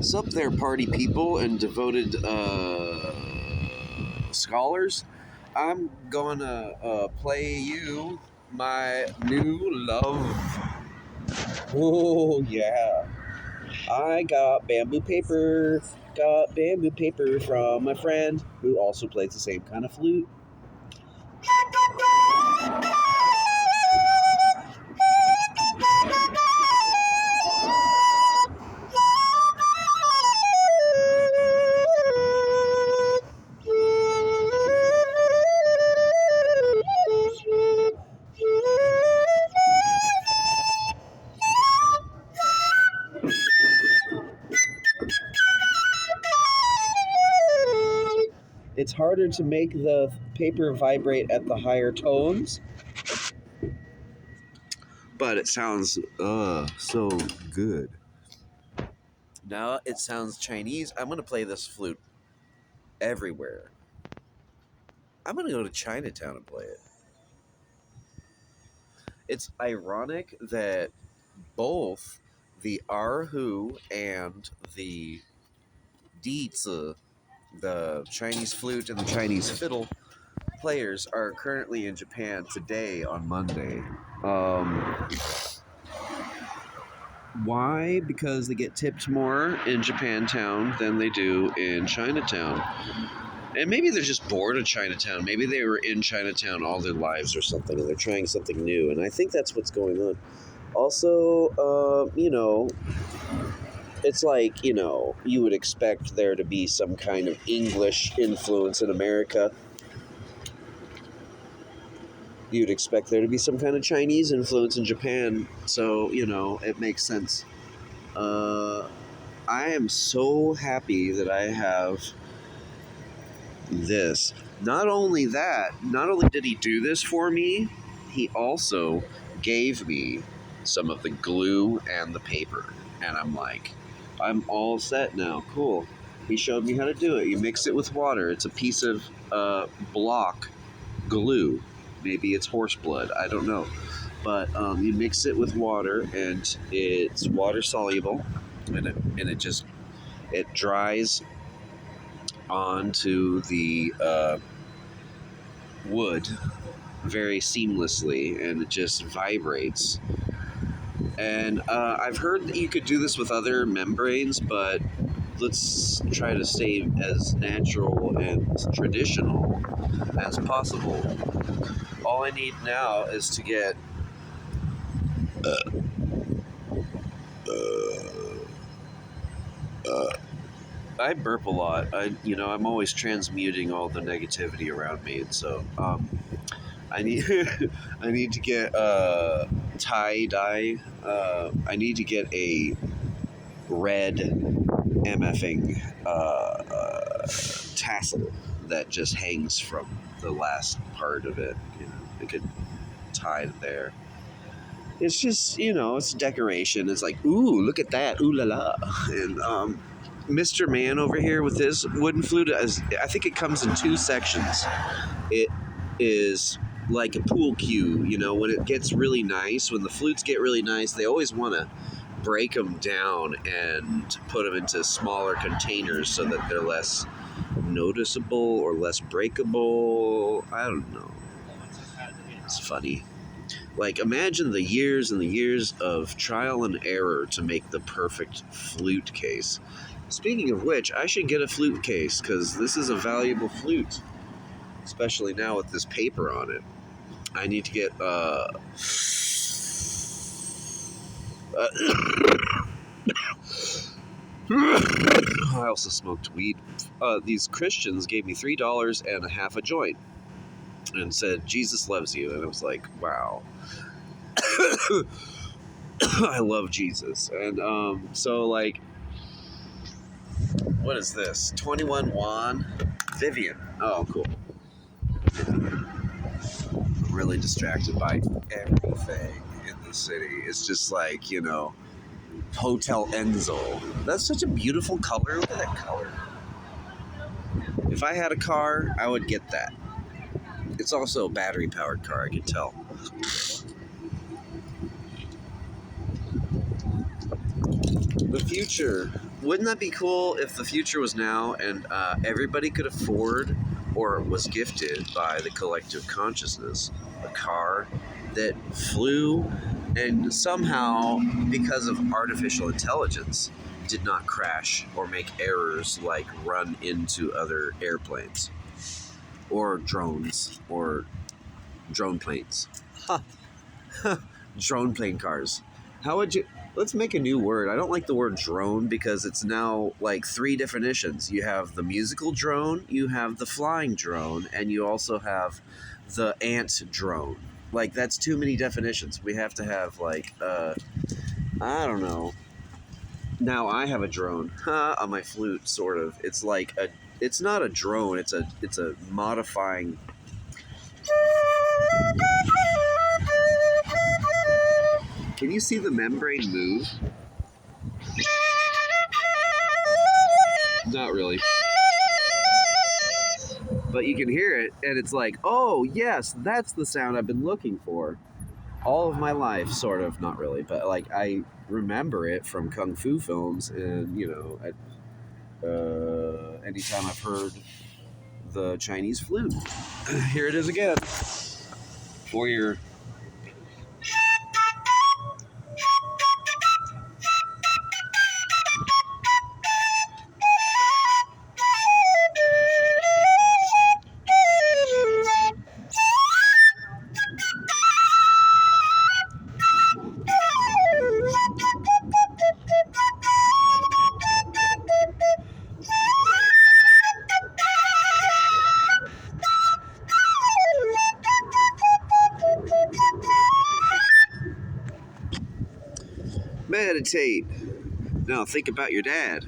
Sup there, party people and devoted scholars. I'm gonna play you my new love. Oh, yeah. I got bamboo paper. Got bamboo paper from my friend who also plays the same kind of flute. It's harder to make the paper vibrate at the higher tones, but it sounds so good. Now it sounds Chinese. I'm gonna play this flute everywhere. I'm gonna go to Chinatown and play it. It's ironic that both the erhu and the dizi, the Chinese flute and the Chinese fiddle players, are currently in Japan today on Monday. Why? Because they get tipped more in Japantown than they do in Chinatown. And maybe they're just bored of Chinatown. Maybe they were in Chinatown all their lives or something, and they're trying something new. And I think that's what's going on. Also, it's like, you would expect there to be some kind of English influence in America. You'd expect there to be some kind of Chinese influence in Japan. So, it makes sense. I am so happy that I have this. Not only did he do this for me, he also gave me some of the glue and the paper. And I'm like, I'm all set now. Cool. He showed me how to do it. You mix it with water. It's a piece of block glue. Maybe it's horse blood. I don't know. But you mix it with water, and it's water soluble, and it dries onto the wood very seamlessly, and it just vibrates. And I've heard that you could do this with other membranes, but let's try to stay as natural and traditional as possible. All I need now is to get I burp a lot. I'm always transmuting all the negativity around me, and so I need I need to get tie dye. I need to get a red MFing tassel that just hangs from the last part of it. It could tie it there. It's just, it's decoration. It's like, ooh, look at that, ooh la la. And Mr. Man over here with his wooden flute, I think it comes in 2 sections. It is like a pool cue, when it gets really nice, when the flutes get really nice, they always want to break them down and put them into smaller containers so that they're less noticeable or less breakable. I don't know. It's funny. Like, imagine the years and the years of trial and error to make the perfect flute case. Speaking of which, I should get a flute case, because this is a valuable flute. Especially now with this paper on it. I need to get, I also smoked weed. These Christians gave me $3 and a half a joint. And said, Jesus loves you. And I was like, wow. I love Jesus. And so, like, what is this? 21 Juan Vivian. Oh, cool. I'm really distracted by everything in the city. It's just like, Hotel Enzo. That's such a beautiful color. Look at that color. If I had a car, I would get that. It's also a battery-powered car, I can tell. The future Wouldn't that be cool if the future was now and everybody could afford or was gifted by the collective consciousness a car that flew and somehow, because of artificial intelligence, did not crash or make errors like run into other airplanes or drones or drone planes? Ha! Drone plane cars. How would you? Let's make a new word. I don't like the word drone because it's now like three definitions. You have the musical drone, you have the flying drone, and you also have the ant drone. Like that's too many definitions. We have to have like I don't know. Now I have a drone on my flute, sort of. It's like a. It's not a drone. It's a modifying. Can you see the membrane move? Not really. But you can hear it, and it's like, oh, yes, that's the sound I've been looking for all of my life, sort of. Not really, but like I remember it from kung fu films, and anytime I've heard the Chinese flute. Here it is again for your. Meditate. Now think about your dad.